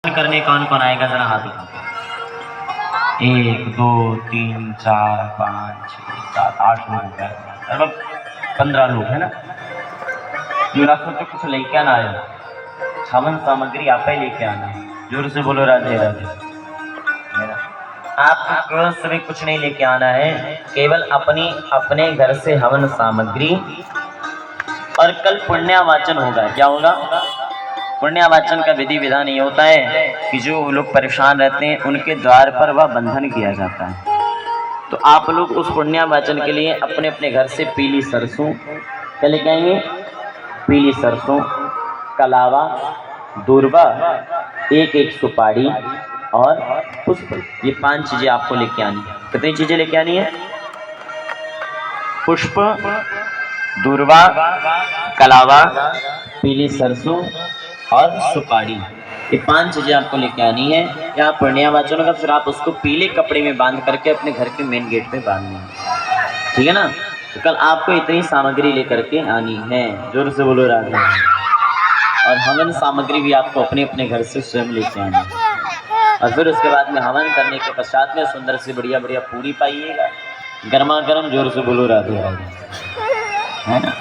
नृत्य करने कौन कौन आएगा जरा हाथ उठाओ। 1 2 3 4 5 6 7 8 लोग हो गए, लगभग 15 लोग है ना। युवराज तो कुछ लेके आना है, हवन सामग्री आप ही लेके आना। जोर से बोलो राधे राधे। आपको सभी कुछ नहीं लेके आना है, केवल अपने घर से हवन सामग्री। और कल पुण्यावाचन होगा। क्या होगा? पुण्यावाचन का विधि विधान ये होता है कि जो लोग परेशान रहते हैं उनके द्वार पर वह बंधन किया जाता है। तो आप लोग उस पुण्यावाचन के लिए अपने अपने घर से पीली सरसों क्या लेके आएंगे? पीली सरसों, कलावा, दूर्वा, एक सुपारी और पुष्प। ये 5 चीजें आपको लेके आनी है। कितनी चीजें लेके आनी है? पुष्प, दूर्वा, कलावा, पीली सरसों और सुपारी। ये 5 चीजें आपको लेके आनी है। यहाँ पुण्यावाचन होगा, फिर आप उसको पीले कपड़े में बांध करके अपने घर के मेन गेट पे बांधने हैं। ठीक है ना? तो कल आपको इतनी सामग्री लेकर के आनी है। जोर से बोलो राधे। और हवन सामग्री भी आपको अपने अपने घर से स्वयं लेके आनी है। और फिर उसके बाद में हवन करने के पश्चात में सुंदर से बढ़िया बढ़िया पूरी पाइएगा, गर्मा गर्म। जोर से बोलो राधे राधे, है ना।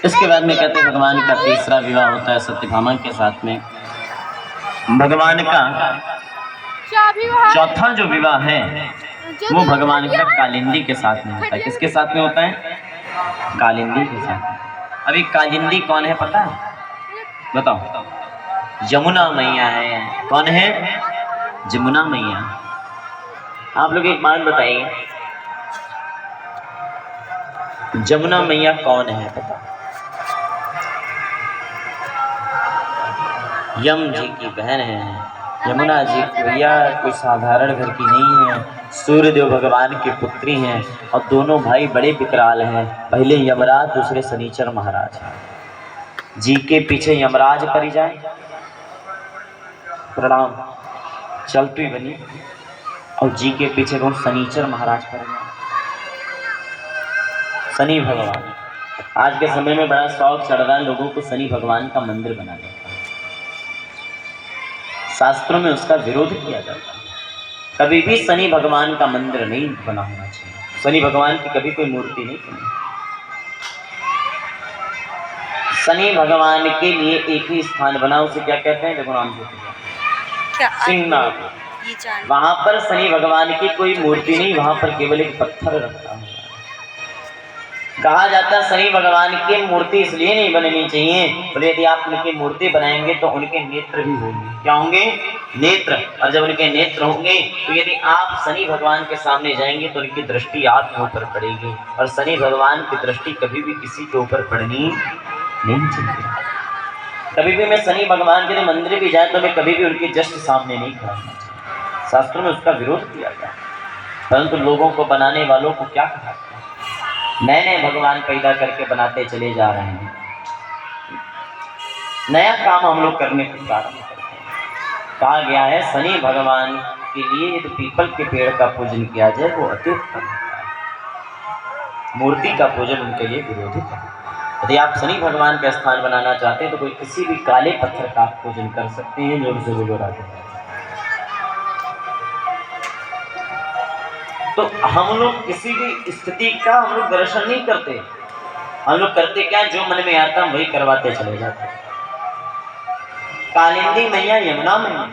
इसके बाद में कहते हैं भगवान का तीसरा विवाह होता है सत्यभामा के साथ में। भगवान का चौथा जो विवाह है वो भगवान का कालिंदी के साथ में होता है। किसके साथ में होता है? कालिंदी के साथ। अभी कालिंदी कौन है पता है? बताओ। यमुना मैया है। कौन है? यमुना मैया। आप लोग एक बात बताइए, यमुना मैया कौन है पता? यम जी की बहन है। यमुना जी भैया कोई साधारण घर की नहीं है, सूर्यदेव भगवान की पुत्री हैं। और दोनों भाई बड़े विकराल हैं। पहले यमराज, दूसरे शनिचर महाराज। जी के पीछे यमराज पड़ जाए, प्रणाम चलती बनी, और जी के पीछे कौन? शनिचर महाराज पड़ जाए, शनि भगवान। आज के समय में बड़ा शौक चढ़ रहा है लोगों को शनि भगवान का मंदिर बनाने का। शास्त्रों में उसका विरोध किया जाता है। कभी भी शनि भगवान का मंदिर नहीं बना होना चाहिए। शनि भगवान की कभी कोई मूर्ति नहीं बनी। शनि भगवान के लिए एक ही स्थान बना, उसे क्या कहते हैं? देखो नाम से सिंहनाथ। वहां पर शनि भगवान की कोई मूर्ति नहीं, वहां पर केवल एक पत्थर रखा हुआ। कहा जाता है शनि भगवान की मूर्ति इसलिए नहीं बननी चाहिए, बोले यदि आप उनकी मूर्ति बनाएंगे तो उनके नेत्र भी होंगे। क्या होंगे? नेत्र। और जब उनके नेत्र होंगे तो यदि आप शनि भगवान के सामने जाएंगे तो उनकी दृष्टि आपके ऊपर पड़ेगी। और शनि भगवान की दृष्टि कभी भी किसी के ऊपर पड़नी नहीं चाहिए। कभी भी मैं शनि भगवान के लिए मंदिर भी जाए तो मैं कभी भी उनके जस्ट सामने नहीं खड़ा होना चाहिए। शास्त्रों में उसका विरोध किया गया। परंतु लोगों को बनाने वालों को क्या कहा? नए नए भगवान पैदा करके बनाते चले जा रहे हैं। नया काम हम लोग करने को प्रारंभ करते हैं। कहा गया है शनि भगवान के लिए यदि पीपल के पेड़ का पूजन किया जाए वो अति उत्तम होता है। मूर्ति का पूजन उनके लिए विरोधित है। यदि आप शनि भगवान का स्थान बनाना चाहते हैं तो कोई किसी भी काले पत्थर का आप पूजन कर सकते हैं। जोर से बोलो राधे। तो हम लोग किसी भी स्थिति का हम लोग दर्शन नहीं करते। हम लोग करते क्या? जो मन में आता हम वही करवाते चले जाते। कालिंदी मैया, यमुना मैया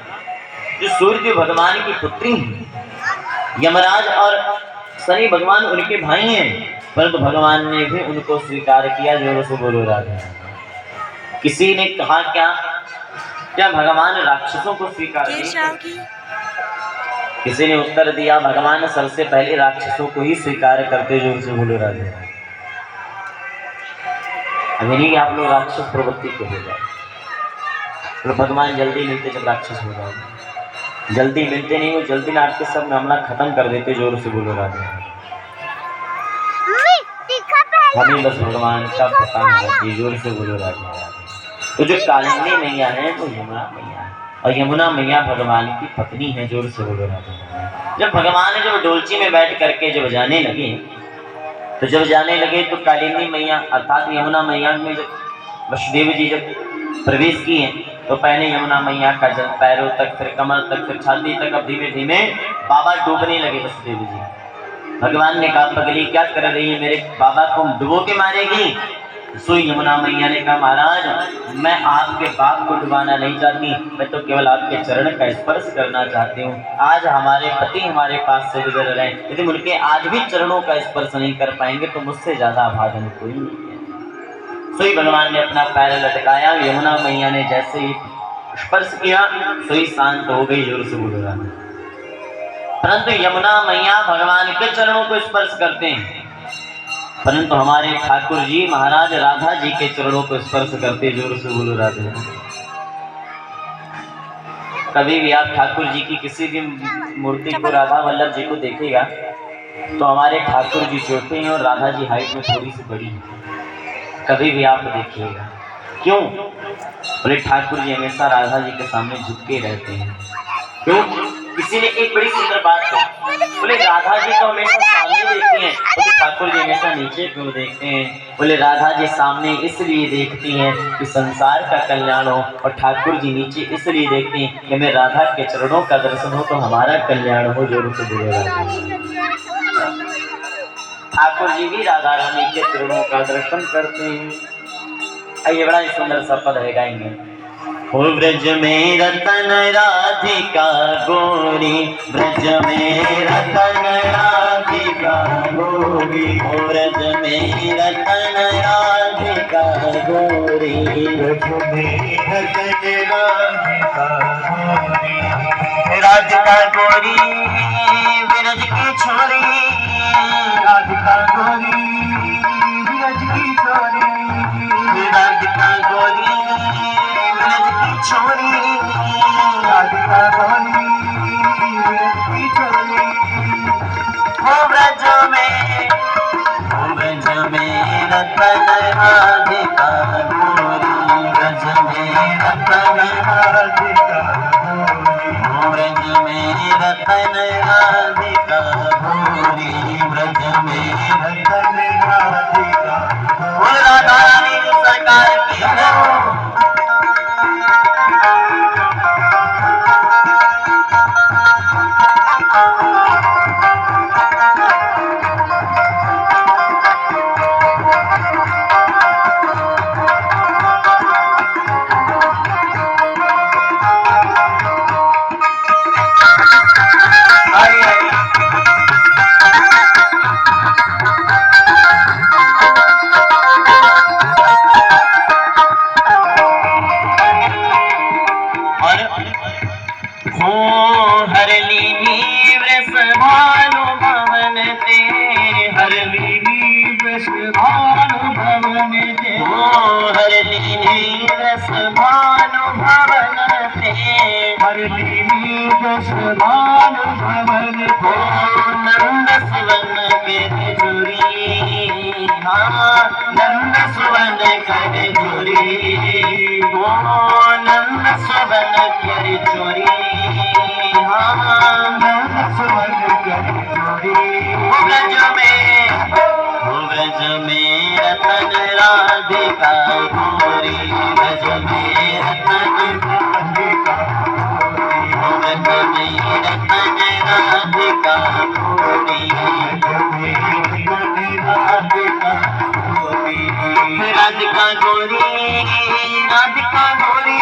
जो सूर्य भगवान की पुत्री हैं, यमराज और शनि भगवान उनके भाई हैं, परंतु भगवान ने भी उनको स्वीकार किया। जोर से बोलो राधे। किसी ने कहा क्या भगवान राक्षसों को स्वीकार किया? किसी ने उत्तर दिया भगवान सबसे पहले राक्षसों को ही स्वीकार करते। जोर से बोलो राधे। अभी नहीं आप लोग राक्षस प्रवृत्ति के हो जाए तो भगवान जल्दी मिलते जब राक्षस हो जाओगे। जल्दी मिलते नहीं हो, जल्दी ना आपके सब मामला खत्म कर देते। जोर से बोलो राधे। हमें बस भगवान का पता है। जोर से बोलो राधे। तो जो कालिंदी मैया है वो यमुना मैया है, और यमुना मैया भगवान की पत्नी है। जोर से बोलो राधे। जब भगवान जब डोलची में बैठ करके जब जाने लगे तो कालिंदी मैया अर्थात यमुना मैया में जब वसुदेव जी जब प्रवेश किए तो पहले यमुना मैया का जल पैरों तक, फिर कमर तक, फिर छाती तक, अब धीमे धीमे बाबा डूबने लगे वसुदेव जी। भगवान ने कहा पगली क्या कर रही है, मेरे बाबा को डुबो के मारेगी। सोई यमुना मैया ने कहा महाराज मैं आपके बाप को डुबाना नहीं चाहती, मैं तो केवल आपके चरण का स्पर्श करना चाहती हूँ। आज हमारे पति हमारे पास से गुजर रहे हैं, यदि उनके आज भी चरणों का स्पर्श नहीं कर पाएंगे तो मुझसे ज्यादा अभागन कोई नहीं है। सोई भगवान ने अपना पैर लटकाया, यमुना मैया ने जैसे ही स्पर्श किया सोई शांत हो गई, जोर से बोल रहा है। परंतु यमुना मैया भगवान के चरणों को स्पर्श करते हैं, परंतु हमारे ठाकुर जी महाराज राधा जी के चरणों को स्पर्श करते, जोर से बोलो राधे। कभी भी आप ठाकुर जी की किसी भी मूर्ति को, राधा वल्लभ जी को देखेगा तो हमारे ठाकुर जी छोटे हैं और राधा जी हाइट में थोड़ी सी बड़ी है। कभी भी आप देखिएगा, क्यों? बोले ठाकुर जी हमेशा राधा जी के सामने झुके रहते हैं। क्यों? किसी ने एक बड़ी सुंदर बात कही, बोले राधा जी तो हमेशा सामने देखती हैं, बोले ठाकुर जी हमेशा नीचे क्यों देखते हैं? बोले राधा जी सामने इसलिए देखती हैं कि संसार का कल्याण हो, और ठाकुर जी नीचे इसलिए देखती हैं कि हमें राधा के चरणों का दर्शन हो तो हमारा कल्याण हो। जोर से बोले ठाकुर जी भी राधा रानी के चरणों का दर्शन करते हैं। आइए बड़ा ही सुंदर सा पद है, गाएंगे। हो ब्रज में रतन राधिका गोरी, ब्रज में रतन राधिका गोरी, हो ब्रज में रतन राधिका गोरी, ब्रज में रतन राधिका गोरी, राधिका गोरी ब्रज की छोरी, राधिका गोरी ब्रज की छोरी, राधिका गोरी ब्रज की छोरी, राधिका गोरी ब्रज की छोरी। हो ब्रज में रतन राधिका गोरी, ब्रज में रतन राधिका गोरी, हो ब्रज में रतन राधिका गोरी, ब्रज में रतन राधिका। बोल राधा रानी सरकार की हो। नंद सुवन कर चोरी, नंद सुवन कर चोरी, नंद सुवन कर चोरी। ब्रज में रतन राधिका गोरी, ब्रज में रतन राधिका गोरी, ब्रज में रतन राधिका गोरी, राधिका राधिका गोरी, राधिका गोरी,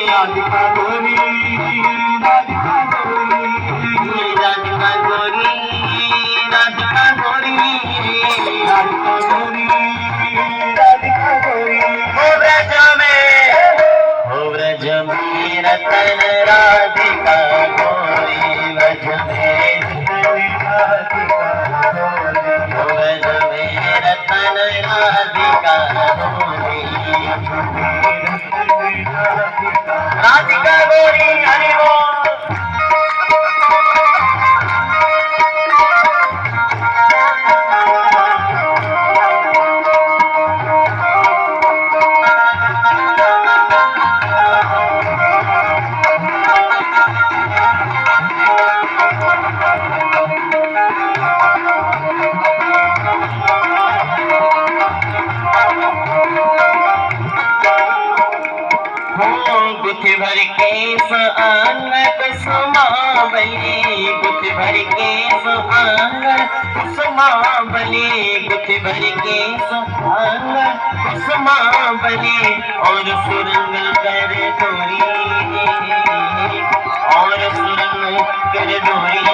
राधिका गोरी, राधिका गोरी, राधिका गोरी, राधिका गोरी, राधिका गोरी, राधिका गोरी। हो ब्रज में रतन राधिका गोरी, ब्रज में गुथि भर के आंग कुसुमावली, गुथि भर के आंग कुसुमावली, गुथि भर के आंग कुसुमावली, और सुरंग कर डोरी, और सुरंग कर डोरी,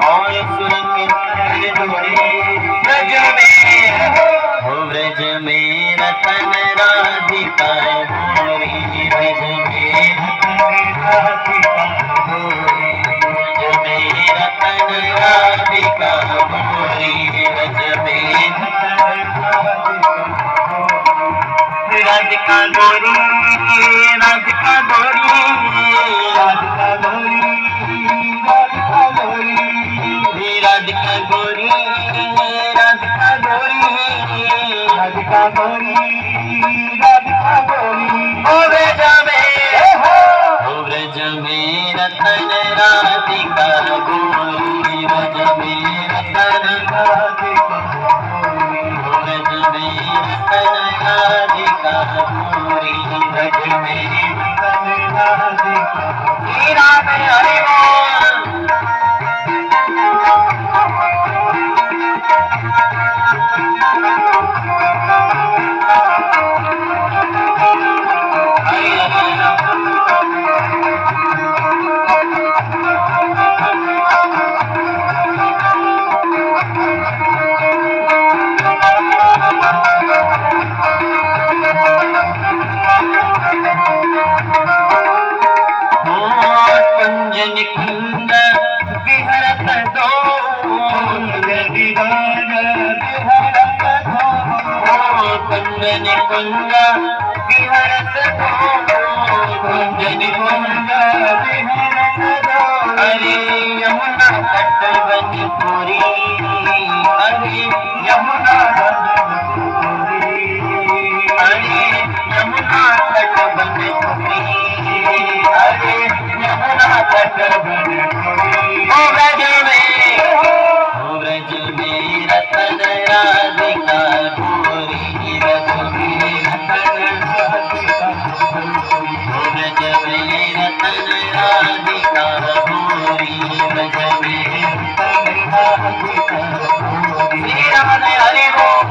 और सुरंग कर डोरी। ब्रज में हो ब्रज में रतन राधिका गोरी, ब्रज में रतन राधिका गोरी, ब्रज में राधिका गोरी, राधिका गोरी, राधिका गोरी, राधिका गोरी, राधिका गोरी, राधिका गोरी, राधिका गोरी, राधिका गोरी। ओ ब्रज में रतन राधिका गोरी, ब्रज में रतन राधिका गोरी, ब्रज में रतन राधिका गोरी, ब्रज में रतन राधिका। श्री राम हरि बोल। कुंज विहरत दो, कुंजन कुंज विहरत दो, कुंजन कुंज विहरत दो। अरे यमुना तट बनी पूरी, अरे यमुना तट बनी पूरी, अरे यमुना तट बनी पूरी, अरे यमुना तट बनी पूरी। ओ ब्रज में रतन राधिका गोरी, ब्रज में रतन राधिका गोरी, ब्रज में रतन राधिका गोरी, ब्रज में रतन राधिका गोरी। श्री राम हरि बोल।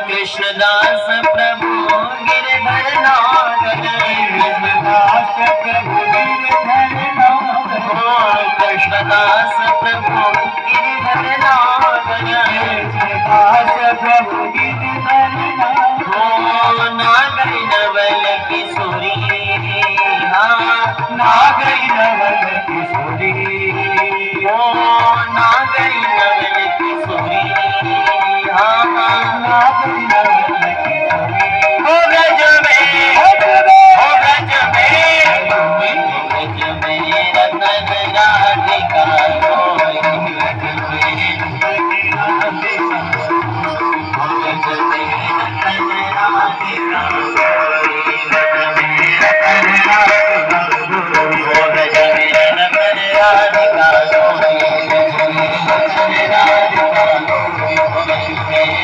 कृष्णदास प्रभु गिरधर नाथ, कृष्णदास प्रभु गिरधर नाथ, कृष्णदास प्रभु गिरधर नाथ, कृष्णदास प्रभु गिरधर नाथ। नागर नवल किशोरी, नागर नवल किशोरी, नागर नवल किशोरी, नागर नवल किशोरी। ओ ब्रज में रतन राधिका गोरी, ब्रज में राधिका गोरी, ब्रज में रतन राधिका गोरी, ब्रज में रतन राधिका गोरी, ब्रज में रतन राधिका गोरी, ब्रज में रतन राधिका गोरी, ब्रज में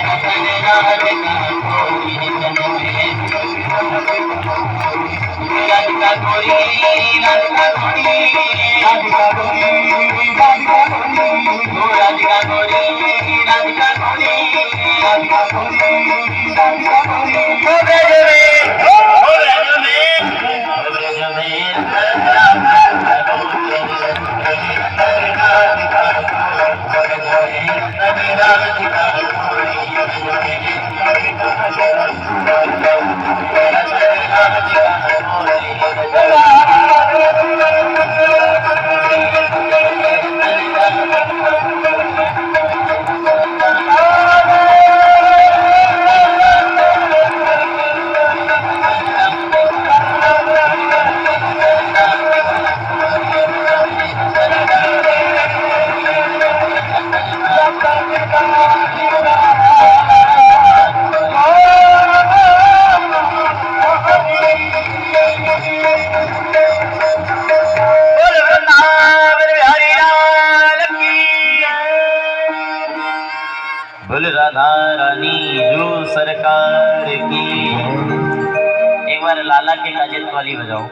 रतन राधिका गोरी, ब्रज में राधिका गोरी, राधिका गोरी, राधिका गोरी, राधिका गोरी, राधिका गोरी, राधिका गोरी, राधिका गोरी, राधिका गोरी। ओ ब्रज में लाला के काजित वाली बजाओ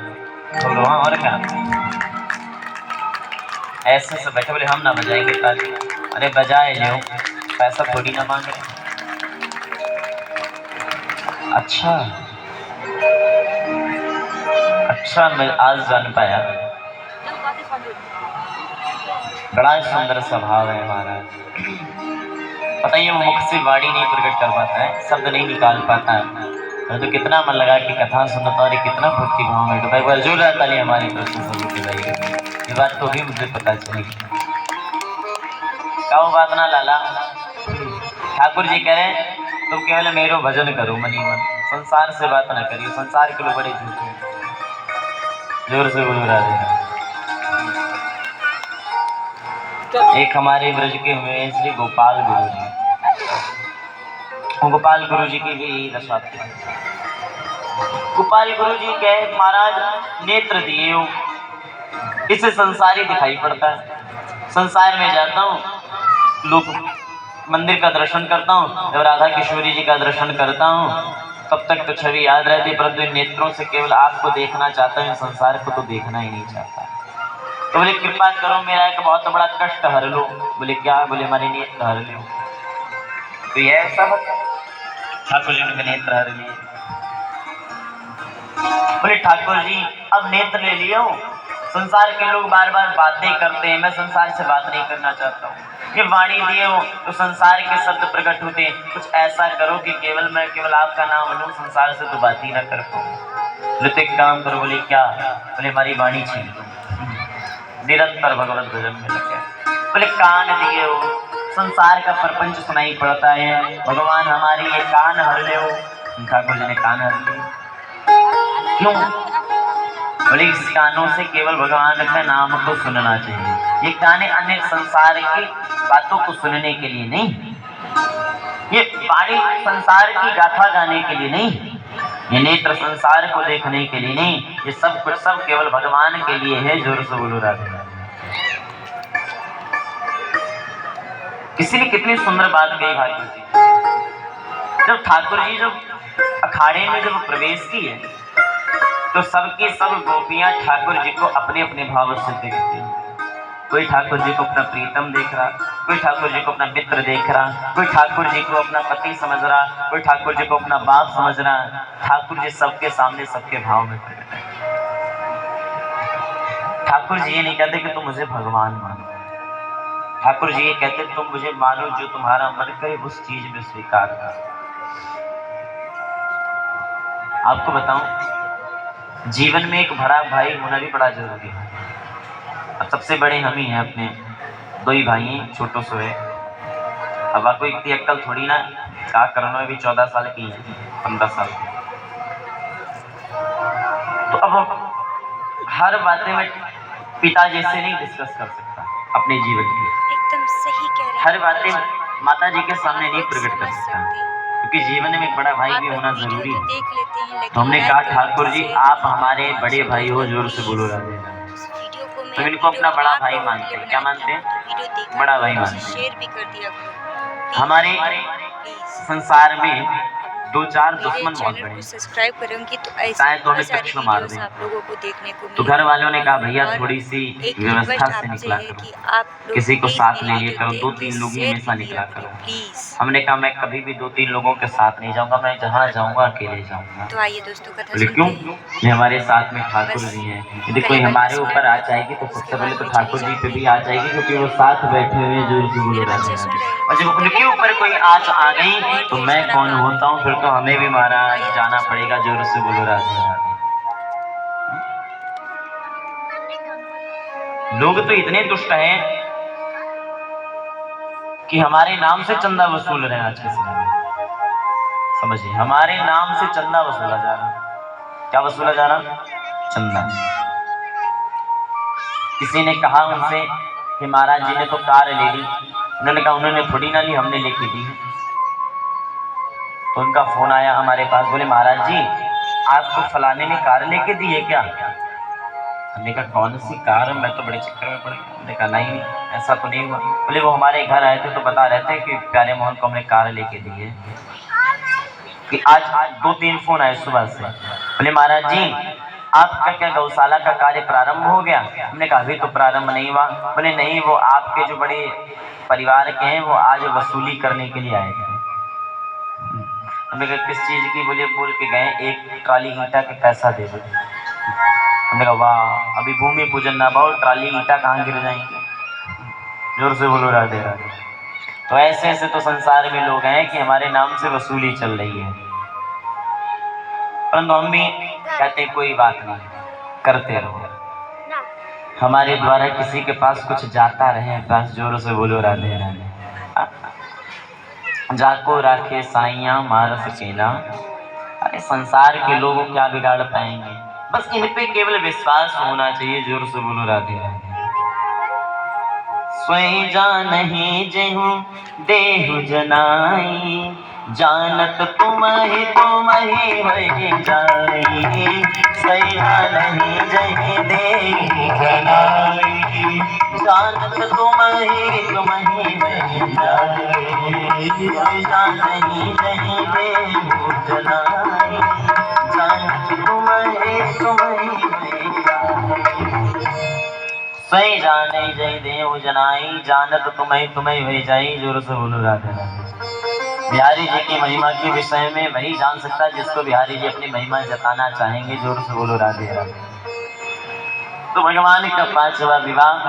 बोलो। हाँ और क्या, ऐसे से बैठे बोले हम ना बजाएंगे ताली। अरे बजाए लो, पैसा थोड़ी ना मांग रहे। अच्छा अच्छा, मैं आज जान पाया, बड़ा सुंदर स्वभाव है महाराज। पता ही वो मुख से वाणी नहीं प्रकट कर पाता है, शब्द नहीं निकाल पाता है, तो कितना मन लगा कि कथा सुनता और कितना भक्ति भाव में डूबा। एक बार जोर ताली हमारे प्रश्न सभी के लिए, ये बात तो भी मुझे पता चली। क्या वो बात ना लाला, ठाकुर जी कह रहे तुम केवल मेरो भजन करो मनी मन, संसार से बात ना करियो, संसार के लोग बड़े झूठे हैं। जोर से बोलो राधे। एक हमारे ब्रज के हुए श्री गोपाल गुरु जी, गोपाल गुरु जी की भी यही दशा थी। गोपाल गुरु जी कहे महाराज नेत्र दिए हो, इसे संसारी दिखाई पड़ता है। संसार में जाता हूँ, लोग मंदिर का दर्शन करता हूँ, जब राधा किशोरी जी का दर्शन करता हूँ तब तक तो छवि याद रहती, परंतु इन नेत्रों से केवल आपको देखना चाहता हूँ, संसार को तो देखना ही नहीं चाहता। तो बोले कृपा करो मेरा एक बहुत बड़ा कष्ट हर लो। बोले क्या? बोले हमारे नेत्र हर लो। तो ये ऐसा ठाकुर जी ने नेत्र हर लिए। बोले ठाकुर जी अब नेत्र ले लियो, संसार के लोग बार बार बातें करते हैं, मैं संसार से बात नहीं करना चाहता हूँ। ये वाणी दिए हो तो संसार के शब्द प्रकट होते हैं, कुछ ऐसा करो कि मैं केवल आपका नाम लूं, संसार से तो बात ही ना कर पाऊँ। बोले तो एक काम करो। बोले क्या? बोले हमारी वाणी छीन लो, निरंतर भगवत भजन में लगे। बोले कान दिए हो, संसार का प्रपंच सुनाई पड़ता है, भगवान हमारी ये कान हर ले हो। ठाकुर जी ने कान हर लिए। क्यों? बोले इस कानों से केवल भगवान के नाम को सुनना चाहिए, ये काने अन्य संसार की बातों को सुनने के लिए नहीं, ये वाणी संसार की गाथा गाने के लिए नहीं, ये नेत्र संसार को देखने के लिए नहीं, ये सब कुछ सब केवल भगवान के लिए है। जोर से बोलो राधे। किसी ने कितनी सुंदर बात कही ठाकुर जी। जब ठाकुर जी जब अखाड़े में जब प्रवेश किए तो सबकी सब गोपियां ठाकुर जी को अपने अपने भाव से देखती हैं। कोई ठाकुर जी को अपना प्रीतम देख रहा, कोई ठाकुर जी को अपना मित्र देख रहा, कोई ठाकुर जी को अपना पति समझ रहा, कोई ठाकुर जी को अपना बाप समझ रहा। ठाकुर जी सबके सामने सबके भाव में प्रकट है। ठाकुर जी ये नहीं कहते कि तुम मुझे भगवान मानो, ठाकुर जी ये कहते तुम मुझे मानो, जो तुम्हारा मन करे उस चीज में स्वीकार करो। आपको बताऊं, जीवन में एक बड़ा भाई होना भी बड़ा जरूरी है। अब सबसे बड़े हम ही हैं, अपने दो ही भाई हैं, छोटो सो है। अब आपको इतनी अक्कल थोड़ी ना, क्या करना है, भी 14 साल की है, 15 साल की। तो अब हर बातें में पिता जैसे नहीं डिस्कस कर सकता अपने जीवन की, एकदम सही कह रहे हैं। हर बातें माता जी के सामने नहीं प्रकट कर सकता, क्योंकि जीवन में एक बड़ा भाई भी होना जरूरी है। तो हमने कहा ठाकुर जी आप हमारे बड़े भाई हो, जोर से बोलो राधे। तो इनको अपना बड़ा भाई मानते हैं। क्या मानते हैं? बड़ा भाई मानते हैं। हमारे संसार में 2-4 दुश्मन बहुत बड़े, सब्सक्राइब करूंगी तो शायद तो हमें पिछले मार दें। आप लोगों को देखने को तो घर वालों ने कहा भैया थोड़ी सी व्यवस्था से निकला करो, किसी को साथ ले लिया करो, 2-3 लोग ही हमेशा निकला करो। हमने कहा मैं कभी भी 2-3 लोगों के साथ नहीं जाऊंगा, मैं जहाँ जाऊंगा अकेले जाऊंगा। तो आइए दोस्तों कथा बोले क्यों? ये हमारे साथ में ठाकुर जी हैं, यदि कोई हमारे ऊपर आ जाएगी तो सबसे पहले तो ठाकुर जी पे भी आ जाएगी, क्योंकि वो साथ बैठे हुए हैं। जोर से बोलो राधे। और जब उनके ऊपर कोई आँच आ गई तो मैं कौन होता हूँ, फिर तो हमें भी महाराज जाना पड़ेगा। जोर से बोलो राधे। लोग तो इतने दुष्ट हैं कि हमारे नाम से चंदा वसूल रहे हैं। आज के समय में समझिए, हमारे नाम से चंदा वसूला जा रहा। क्या वसूला जा रहा? चंदा। किसी ने कहा उनसे कि महाराज जी ने तो कार ले ली। उन्होंने कहा उन्होंने थोड़ी ना ली, हमने लेके दी। तो उनका फोन आया हमारे पास, बोले महाराज जी आपको फलाने ने कार लेके दी है क्या? हमने कहा कौन सी कार? मैं तो बड़े चक्कर में पड़ गया। हमने कहा नहीं ऐसा तो नहीं हुआ। बोले वो हमारे घर आए थे तो बता रहे थे कि प्यारे मोहन को हमने कार लेके दी है। कि आज 2-3 फोन आए सुबह से, बोले महाराज जी आपका क्या गौशाला का कार्य प्रारंभ हो गया? हमने कहा अभी तो प्रारंभ नहीं हुआ। बोले नहीं, वो आपके जो बड़े परिवार के हैं वो आज वसूली करने के लिए आए थे। हमने कहा किस चीज की? बोले बोल के गए एक ट्राली ईंटा के पैसा दे दो। हमने कहा वाह, अभी भूमि पूजन ना पाओ, ट्राली ईंटा कहाँ गिर जाएंगे? जोर से बोलो राधे राधे। तो ऐसे ऐसे तो संसार में लोग हैं कि हमारे नाम से वसूली चल रही है, परंतु हम भी कहते कोई बात नहीं, करते रहो, हमारे द्वारा किसी के पास कुछ जाता रहे बस। जोर से बोलो राधे राधे। जाको राखे साइया मार सकेला। अरे संसार के लोग क्या बिगाड़ पाएंगे? बस इन पे केवल विश्वास होना चाहिए। जोर से बोलो राधे राधे। स्वयं जान ही जेहू देहु जनाई, जानत तुम ही होई जाई। स्वयं जान ही जही देहु जनाई, जानत तुम ही होई जाई। स्वयं जान ही जही देहु जनाई, जानत तुम ही होई जाई। स्वयं जाने जय देव जनाई, जानत तुम्हें हुई जाई। जोर से बोलो राधे राधे। बिहारी जी की महिमा के विषय में वही जान सकता है जिसको बिहारी जी अपनी महिमा जताना चाहेंगे। जोर से बोलो राधे राधे। तो भगवान का 5वां विवाह,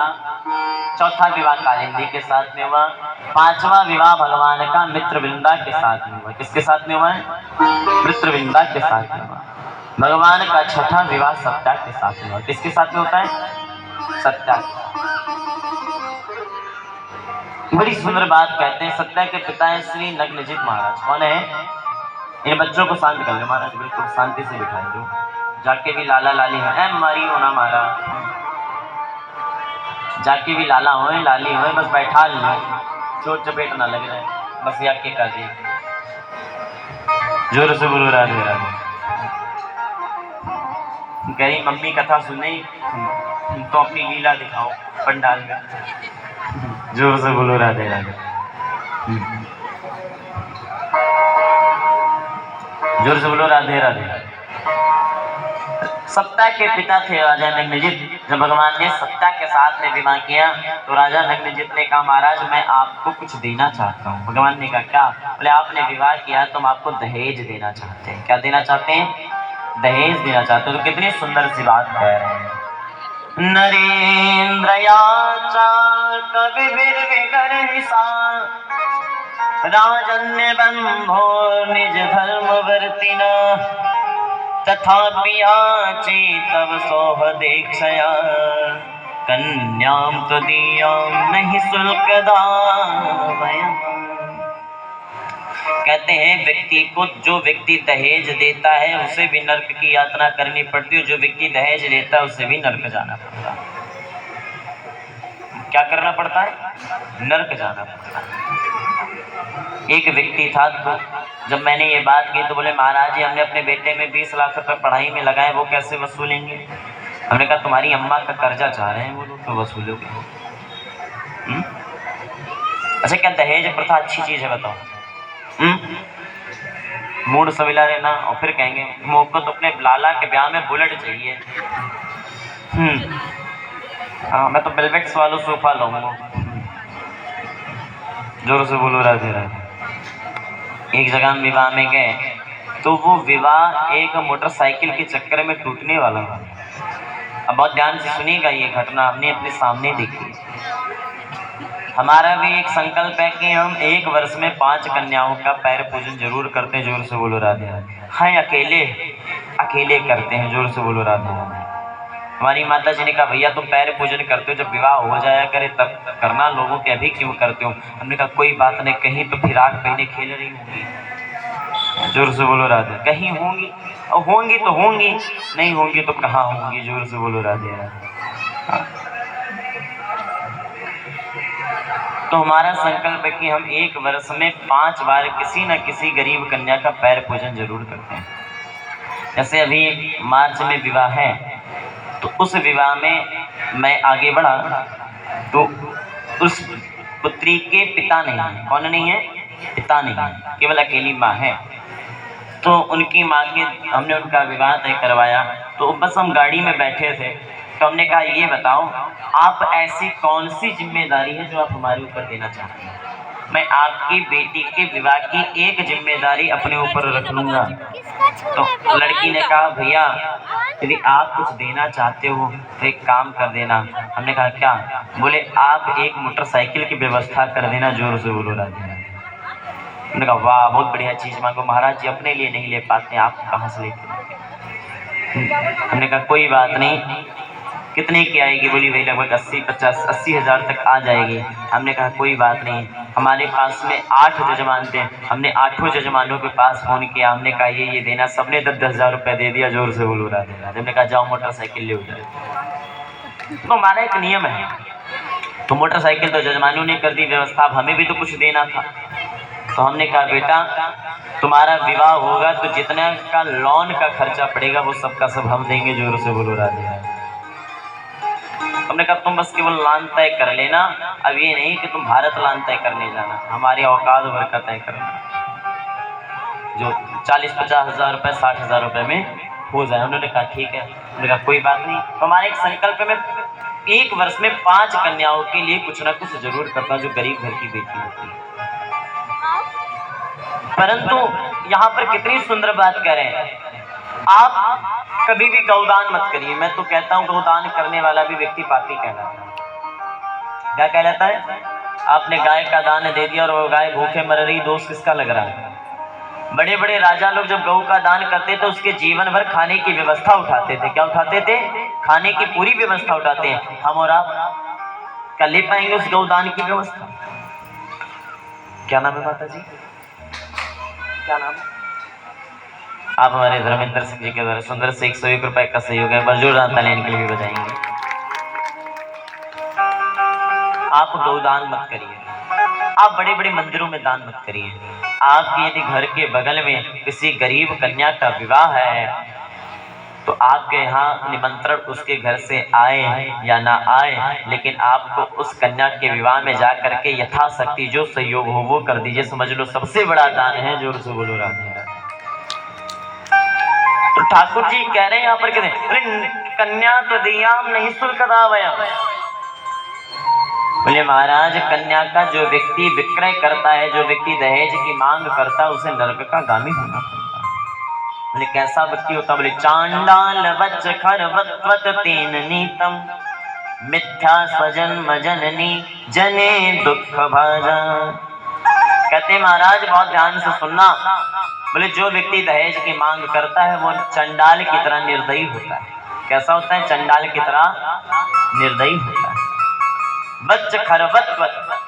4था विवाह कालिंदी के साथ में हुआ, 5वां विवाह भगवान का मित्रवृंदा के साथ में हुआ। किसके साथ में हुआ है? मित्रवृंदा के साथ में हुआ। भगवान का 6ठा विवाह सत्या के साथ में हुआ। किसके साथ में होता है? सत्या। बड़ी सुंदर बात कहते हैं। सत्या के पिता है श्री नग्नजित महाराज। कौन है? इन बच्चों को शांत कर लो महाराज, बिल्कुल शांति से बिठाए दो। जाके भी लाला लाली है मारी हो ना महाराज, जाके भी लाला हो लाली हो, बस बैठा लो, चोट चपेट ना लग जाए, बस याके का जी। जोर से बोलो राधे राधे। कहीं मम्मी कथा सुने तो अपनी लीला दिखाओ पंडाल में। जोर से बोलो राधे राधे। जोर से बोलो राधे राधे। सत्या के पिता थे राजा नग्नजित। जब भगवान ने सत्या के साथ में विवाह किया तो राजा नग्नजित ने कहा महाराज मैं आपको कुछ देना चाहता हूँ। भगवान ने कहा क्या? बोले आपने विवाह किया तो हम आपको दहेज देना चाहते हैं। क्या देना चाहते हैं? दहेज देना चाहते हैं। तो कितनी सुंदर सी बात कह रहे हैं। नरेंद्र याचा कवि बिरविगर हिसा, राजन्य बंधो निज धर्म वर्तिना, तथापि याचे तब सोह देखया, कन्याम त्वदीयाम नहीं शुल्क दावयम्। कहते हैं व्यक्ति को, जो व्यक्ति दहेज देता है उसे भी नरक की यातना करनी पड़ती है, जो व्यक्ति दहेज लेता है उसे भी नरक जाना पड़ता है। क्या करना पड़ता है? नरक जाना पड़ता है। एक व्यक्ति था, तो जब मैंने ये बात की तो बोले महाराज जी हमने अपने बेटे में 20 लाख रुपए पढ़ाई में लगाए, वो कैसे वसूलेंगे? हमने कहा तुम्हारी अम्मा का कर्जा चाह रहे हैं वो लोग, तो वसूलोगे। अच्छा क्या दहेज प्रथा अच्छी चीज है बताओ? मूड सवेला रहना और फिर कहेंगे मुझको तो अपने लाला के ब्याह में बुलेट चाहिए। हाँ मैं तो बेलवेक्स वालों सोफा लूंगा। जोर से बोलो राधे राधे। एक जगह हम विवाह में गए तो वो विवाह एक मोटरसाइकिल के चक्कर में टूटने वाला था। अब बहुत ध्यान से सुनिएगा, ये घटना हमने अपने सामने देखी। हमारा भी एक संकल्प है कि हम 1 वर्ष में 5 कन्याओं का पैर पूजन जरूर करते हैं। जोर से बोलो राधे राधे। हाँ अकेले करते हैं। जोर से बोलो राधे राधे। हमारी माता जी ने कहा भैया तुम पैर पूजन करते हो, जब विवाह हो जाया करे तब करना, लोगों के अभी क्यों करते हो? हमने कहा कोई बात नहीं, कहीं तो फिराक पहने खेल रही होंगी। जोर से बोलो राधे। कहीं होंगी, और होंगी तो होंगी, नहीं होंगी तो कहाँ होंगी। जोर से बोलो राधे राधे। तो हमारा संकल्प है कि हम 1 वर्ष में 5 बार किसी न किसी गरीब कन्या का पैर पूजन जरूर करते हैं। जैसे अभी मार्च में विवाह है तो उस विवाह में मैं आगे बढ़ा तो उस पुत्री के पिता नहीं है। कौन नहीं है? पिता नहीं है, केवल अकेली माँ है। तो उनकी माँ के हमने उनका विवाह तय करवाया। तो बस हम गाड़ी में बैठे थे, तो हमने कहा ये बताओ आप ऐसी कौन सी जिम्मेदारी है जो आप हमारे ऊपर देना चाहते हैं। मैं आपकी बेटी के विवाह की एक जिम्मेदारी अपने ऊपर रख लूँगा। तो लड़की ने कहा भैया यदि आप कुछ देना चाहते हो तो एक काम कर देना। हमने कहा क्या? बोले आप एक मोटरसाइकिल की व्यवस्था कर देना। जोर से बोलो राधे राधे। हमने कहा वाह बहुत बढ़िया चीज़ मांगो महाराज जी, अपने लिए नहीं ले पाते आप कहाँ से लेके। हमने कहा कोई बात नहीं, कितने की आएगी? बोली भाई लगभग 80 हज़ार तक आ जाएगी। हमने कहा कोई बात नहीं, हमारे पास में 8 जजमान थे, हमने 8 जजमानों के पास फ़ोन किया। हमने कहा ये देना, सबने 10 हज़ार रुपये दे दिया। जोर से बोलो राधे राधे। हमने कहा जाओ मोटरसाइकिल ले उधर। तो हमारा एक नियम है, तो मोटरसाइकिल तो जजमानों ने कर दी व्यवस्था, अब हमें भी तो कुछ देना था। तो हमने कहा बेटा तुम्हारा विवाह होगा तो जितना का लोन का खर्चा पड़ेगा वो सबका सब हम देंगे। जोर से बोलो राधे राधे। हमने कहा तुम बस केवल लान तय कर लेना, अब ये नहीं कि तुम भारत लान तय करने जाना, हमारी औकात भर का तय करना, जो 40-50 हज़ार रुपये 60 हज़ार रुपये में हो जाए। उन्होंने कहा ठीक है। उन्होंने कहा कोई बात नहीं। तो हमारे एक संकल्प में 1 वर्ष में 5 कन्याओं के लिए कुछ ना कुछ जरूर करता जो गरीब घर की बेटी होती है। परंतु यहाँ पर कितनी सुंदर बात कह रहे हैं, आप कभी भी गौदान मत करिए। मैं तो कहता हूँ गौदान करने वाला भी व्यक्ति पापी कहलाता है। क्या कहलाता है? आपने गाय का दान दे दिया और वो गाय भूखे मर रही, दोष किसका लग रहा है? बड़े बड़े राजा लोग जब गौ का दान करते तो उसके जीवन भर खाने की व्यवस्था उठाते थे। क्या उठाते थे? खाने की पूरी व्यवस्था उठाते हैं। हम और आप क्या ले पाएंगे उस गौदान की व्यवस्था? क्या नाम है माता जी? क्या नाम है? आप हमारे धर्मेंद्र सिंह जी के द्वारा सुंदर से 101 रुपए का सहयोग है, जोरदार तालियां इनके लिए भी बजाएंगे। आप गौदान मत करिए, आप बड़े बड़े मंदिरों में दान मत करिए। आपके यदि घर के बगल में किसी गरीब कन्या का विवाह है तो आपके यहाँ निमंत्रण उसके घर से आए या ना आए, लेकिन आपको उस कन्या के विवाह में जा करके यथाशक्ति जो सहयोग हो वो कर दीजिए। समझ लो सबसे बड़ा दान है। जोर से बोलो राधे राधे। तो ठाकुर जी कह रहे हैं यहाँ पर कहते कन्या तो दियाम नहीं शुल्क दावया। बोले महाराज कन्या का जो व्यक्ति विक्रय करता है, जो व्यक्ति दहेज की मांग करता है, उसे नरक का गामी होना पड़ता है। बोले कैसा व्यक्ति होता? बोले चांडाल वच खरवत तेन नीतम मिथ्या स्वजन्म जननी जने दुख भाजा। कहते महाराज बहुत ध्यान से सुनना। बोले जो व्यक्ति दहेज की मांग करता है वो चंडाल की तरह निर्दयी होता है। कैसा होता है? चंडाल की तरह निर्दयी होता है। बच्च खरवत,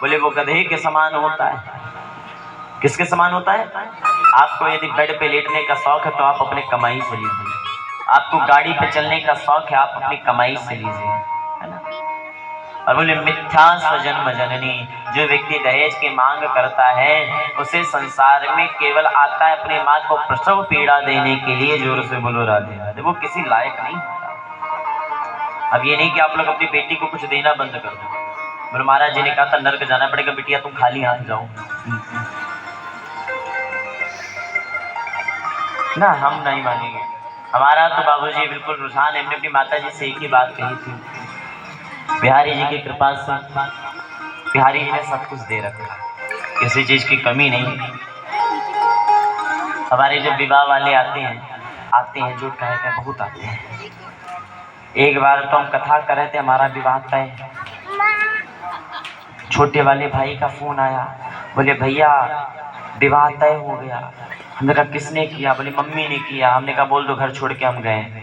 बोले वो गधे के समान होता है। किसके समान होता है? आपको यदि बेड पे लेटने का शौक है तो आप अपने कमाई से लीजिए। आपको गाड़ी पे चलने का शौक है, आप अपनी कमाई से लीजिए, है ना। और बोले मिथ्या स्वजन्म जननी, जो व्यक्ति दहेज की मांग करता है उसे संसार में केवल आता है अपनी माँ को प्रसव पीड़ा देने के लिए। जोर से बोलो राधे राधे। वो किसी लायक नहीं होता। अब ये नहीं कि आप लोग अपनी बेटी को कुछ देना बंद कर दो। बोले महाराज जी ने कहा था नर्क जाना पड़ेगा, बिटिया तुम खाली हाथ जाओ ना, हम नहीं मानेंगे। हमारा तो बाबूजी बिल्कुल रुझान है। हमने अपनी माता जी से एक ही बात कही थी, बिहारी जी की कृपा से बिहारी जी ने सब कुछ दे रखा, किसी चीज की कमी नहीं। हमारे जब विवाह वाले आते हैं जो कहे के बहुत आते हैं। एक बार तो हम कथा कर रहे थे, हमारा विवाह तय, छोटे वाले भाई का फोन आया, बोले भैया विवाह तय हो गया। हमने कहा किसने किया? बोले मम्मी ने किया। हमने कहा बोल दो घर छोड़ के हम गए।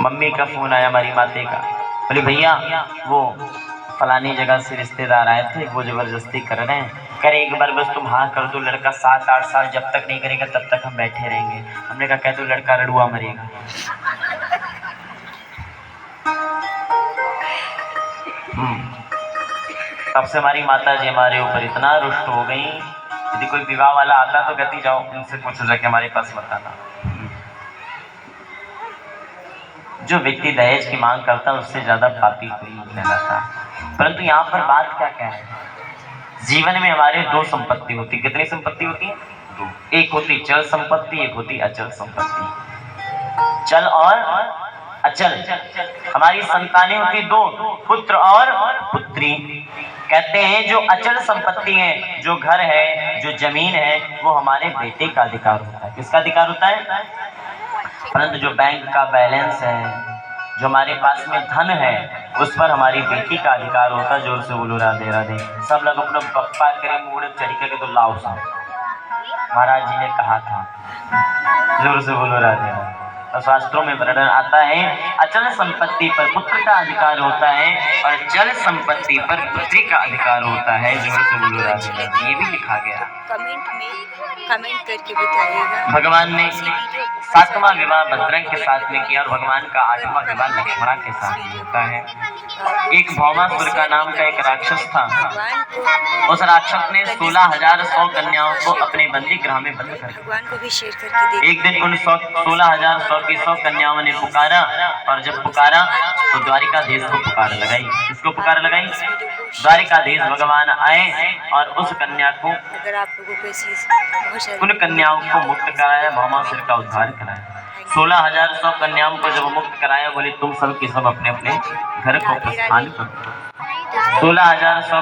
मम्मी का फोन आया हमारी माते का, बोले भैया वो फलानी जगह से रिश्तेदार आए थे, वो जबरदस्ती कर रहे हैं। करे एक बार बस तुम हाँ कर दो, लड़का 7-8 साल जब तक नहीं करेगा तब तक हम बैठे रहेंगे। हमने कहा कह दो लड़का रड़ुआ मरेगा। तब से हमारी माता जी हमारे ऊपर इतना रुष्ट हो गई, यदि कोई विवाह वाला आता तो कहती जाओ उनसे पूछो जाके हमारे पास मत आना। जो व्यक्ति दहेज की मांग करता है उससे ज्यादा पापी कोई नहीं रहता। परंतु यहाँ पर बात क्या कह रहे हैं? जीवन में हमारे दो संपत्ति होती, कितनी संपत्ति होती है? दो। एक होती चल संपत्ति, एक होती अचल संपत्ति। चल और अचल। हमारी संतानें होती दो, पुत्र और पुत्री। कहते हैं जो अचल संपत्ति है, जो घर है, जो जमीन है, वो हमारे बेटे का अधिकार होता है। किसका अधिकार होता है? परंतु जो बैंक का बैलेंस है, जो हमारे पास में धन है, उस पर हमारी बेटी का अधिकार होता है। जोर से बोलो राधे राधे। सब लोग अपना बप्पा करे मुड़ चढ़ी के तो लाओ साहब, महाराज जी ने कहा था। जोर से बोलो राधे राधे। तो शास्त्रों में वर्णन आता है अचल संपत्ति पर पुत्र का अधिकार होता है और चल संपत्ति पर पुत्री का अधिकार होता है। जोर से बोलो राधे राधे। ये भी लिखा गया। कमेंट में कमेंट करके बताइएगा। भगवान ने 7वां विवाह बजरंग के साथ में किया और भगवान का 8वां विवाह लक्ष्मणा के साथ में होता है। एक भौमासुर का नाम का एक राक्षस था। उस राक्षस ने 16,100 कन्याओं को अपने बंदी गृह में बंद कर दिया। भगवान को भी शेयर करके देखिए। एक दिन उन 16,100 की 100 कन्याओं ने पुकारा और जब पुकारा तो द्वारिकाधीश को पुकार लगाई। किसको पुकार लगाई? द्वारिकाधीश भगवान आए और उस कन्या को, अगर आप लोगों को उन कन्याओं को मुक्त कराया, भौमासुर का उद्धार कराया। 16,100 कन्याओं को जब मुक्त कराया, बोले तुम सब के सब अपने अपने घर को प्रस्थान करो। 16,100